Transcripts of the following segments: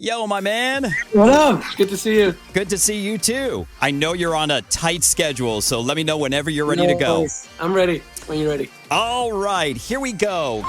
Yo, my man. What up? Good to see you. Good to see you, too. I know you're on a tight schedule, so let me know whenever you're ready to go. I'm ready when you're ready. All right, here we go.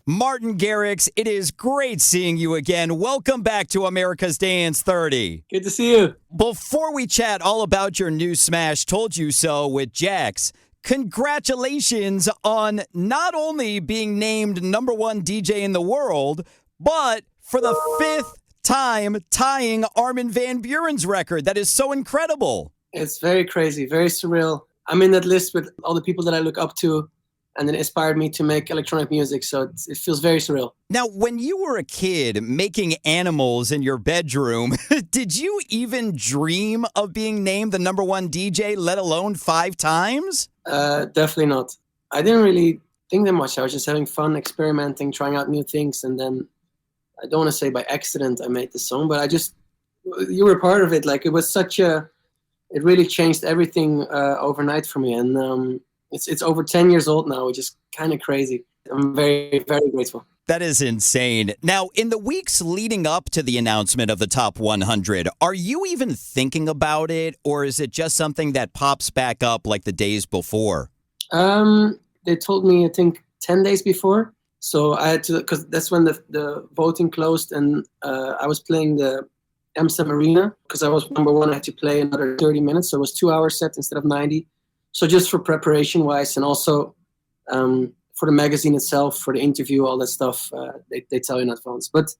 Martin Garrix, it is great seeing you again. Welcome back to America's Dance 30. Good to see you. Before we chat all about your new smash, Told You So with Jax, congratulations on not only being named #1 DJ in the world, but for the 5th time tying Armin van Buuren's record. That is so incredible. It's very crazy, very surreal. I'm in that list with all the people that I look up to, and it inspired me to make electronic music, so it feels very surreal. Now, when you were a kid making animals in your bedroom, did you even dream of being named the #1 DJ, let alone 5 times? Definitely not. I didn't really think that much. I was just having fun, experimenting, trying out new things, and then, I don't want to say by accident I made the song, but you were part of it. Like, it was it really changed everything overnight for me, and it's over 10 years old now, which is kind of crazy. I'm very, very grateful. That is insane. Now, in the weeks leading up to the announcement of the top 100, are you even thinking about it, or is it just something that pops back up like the days before? They told me, I think, 10 days before. So I had to, because that's when the voting closed, and I was playing the Amsterdam Arena. Because I was #1, I had to play another 30 minutes. So it was 2 hours set instead of 90. So just for preparation-wise, and also for the magazine itself, for the interview, all that stuff, they tell you in advance. But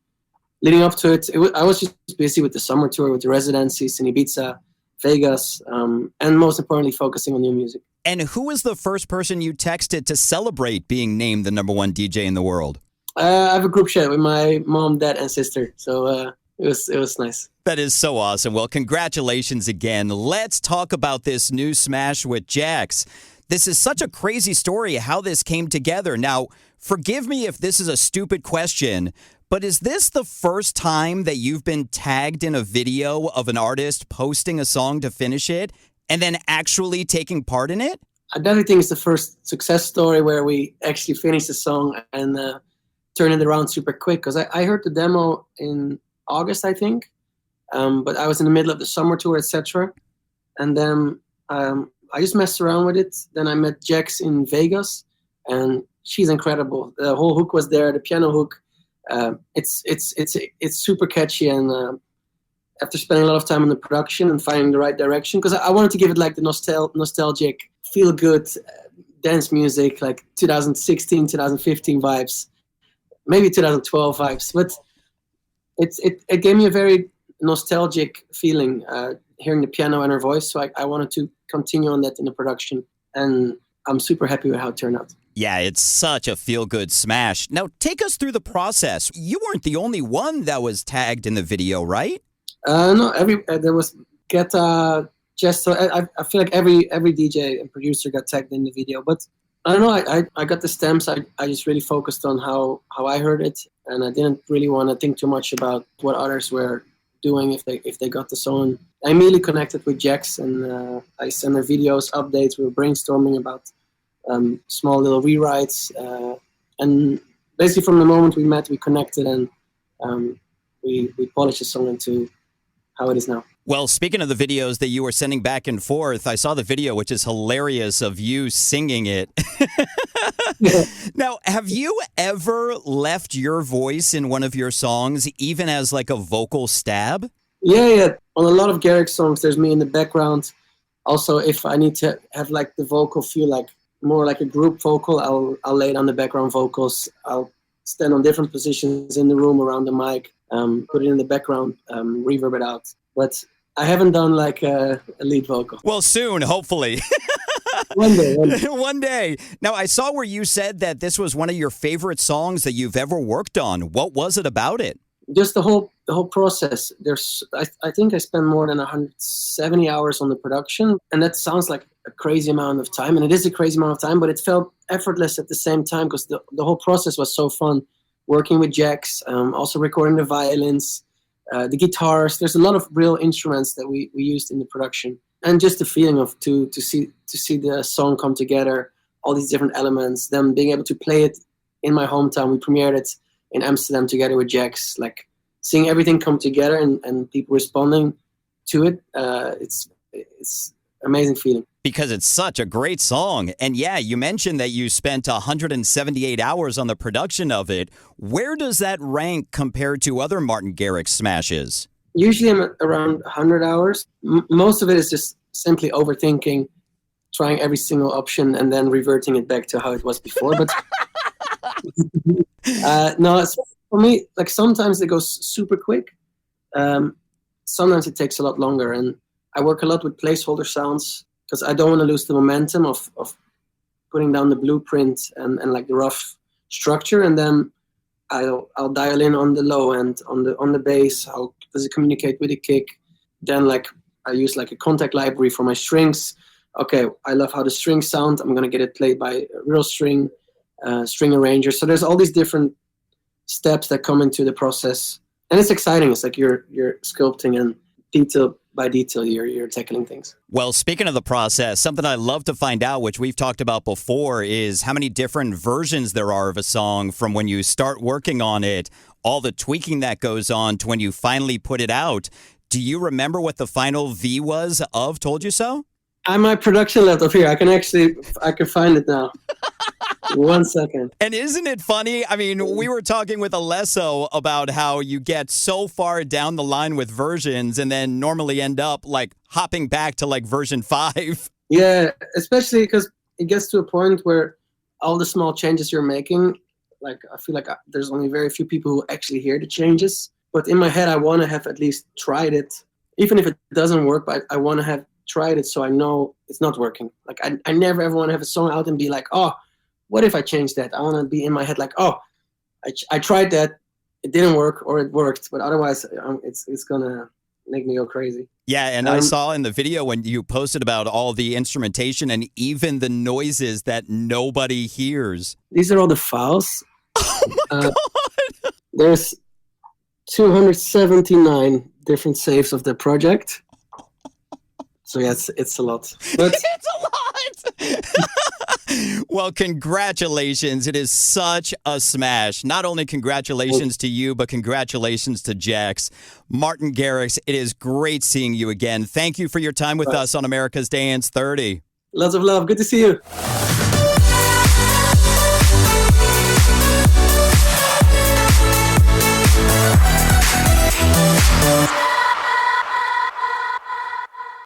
leading up to it, I was just busy with the summer tour, with the residencies in Ibiza, Vegas, and most importantly, focusing on new music. And who was the first person you texted to celebrate being named the #1 DJ in the world? I have a group chat with my mom, dad, and sister, so it was nice. That is so awesome. Well, congratulations again. Let's talk about this new smash with Jax. This is such a crazy story how this came together. Now, forgive me if this is a stupid question, but is this the first time that you've been tagged in a video of an artist posting a song to finish it and then actually taking part in it? I definitely think it's the first success story where we actually finished the song and turned it around super quick. Because I heard the demo in August, I think. But I was in the middle of the summer tour, etc. And then I just messed around with it. Then I met Jax in Vegas, and she's incredible. The whole hook was there, the piano hook. It's super catchy, and after spending a lot of time on the production and finding the right direction, because I wanted to give it like the nostalgic, feel-good dance music, like 2016, 2015 vibes, maybe 2012 vibes. But it gave me a very nostalgic feeling hearing the piano and her voice, so I wanted to continue on that in the production, and I'm super happy with how it turned out. Yeah, it's such a feel-good smash. Now, take us through the process. You weren't the only one that was tagged in the video, right? No, there was Geta, Gesto. I feel like every DJ and producer got tagged in the video, but I don't know. I got the stems. I just really focused on how I heard it, and I didn't really want to think too much about what others were doing if they got the song. I immediately connected with Jax, and I sent her videos, updates. We were brainstorming about small little rewrites, and basically from the moment we met, we connected, and we polished the song into how it is now. Well, speaking of the videos that you were sending back and forth, I saw the video, which is hilarious, of you singing it. Now, have you ever left your voice in one of your songs, even as like a vocal stab? Yeah. On a lot of Garrix songs, there's me in the background. Also, if I need to have like the vocal feel like more like a group vocal, I'll lay it on the background vocals. I'll stand on different positions in the room around the mic, put it in the background, reverb it out. But I haven't done like a lead vocal. Well, soon, hopefully. One day. One day. Now, I saw where you said that this was one of your favorite songs that you've ever worked on. What was it about it? Just the whole process. I think I spent more than 170 hours on the production, and that sounds like a crazy amount of time, and it is a crazy amount of time, but it felt effortless at the same time because the whole process was so fun. Working with Jax, also recording the violins, the guitars. There's a lot of real instruments that we used in the production, and just the feeling of to see the song come together, all these different elements, them being able to play it in my hometown. We premiered it in Amsterdam together with Jax, like seeing everything come together and people responding to it. It's amazing feeling. Because it's such a great song. And yeah, you mentioned that you spent 178 hours on the production of it. Where does that rank compared to other Martin Garrix smashes? Usually I'm at around 100 hours. Most of it is just simply overthinking, trying every single option and then reverting it back to how it was before. But no, it's, for me, like sometimes it goes super quick. Sometimes it takes a lot longer. And I work a lot with placeholder sounds because I don't want to lose the momentum of putting down the blueprint and like the rough structure. And then I'll dial in on the low end, on the bass. How does it communicate with the kick? Then like I use like a contact library for my strings. Okay, I love how the strings sound. I'm gonna get it played by a real string arranger. So there's all these different steps that come into the process, and it's exciting. It's like you're sculpting and detail by detail you're tackling things. Well, speaking of the process, something I love to find out, which we've talked about before, is how many different versions there are of a song from when you start working on it, all the tweaking that goes on to when you finally put it out. Do you remember what the final V was of Told You So? I have my production laptop here. I can find it now. 1 second. And isn't it funny? I mean, we were talking with Alesso about how you get so far down the line with versions and then normally end up like hopping back to like version 5. Yeah, especially because it gets to a point where all the small changes you're making, like I feel like there's only very few people who actually hear the changes. But in my head, I want to have at least tried it. Even if it doesn't work, but I want to have tried it so I know it's not working. Like I never ever want to have a song out and be like, oh, what if I change that? I want to be in my head like, oh, I tried that, it didn't work, or it worked, but otherwise it's gonna make me go crazy. Yeah, and I saw in the video when you posted about all the instrumentation and even the noises that nobody hears. These are all the files. Oh my God! There's 279 different saves of the project. So yeah, it's a lot. But it's a lot! Well, congratulations. It is such a smash. Not only congratulations to you, but congratulations to Jax. Martin Garrix, it is great seeing you again. Thank you for your time with us on America's Dance 30. Lots of love. Good to see you.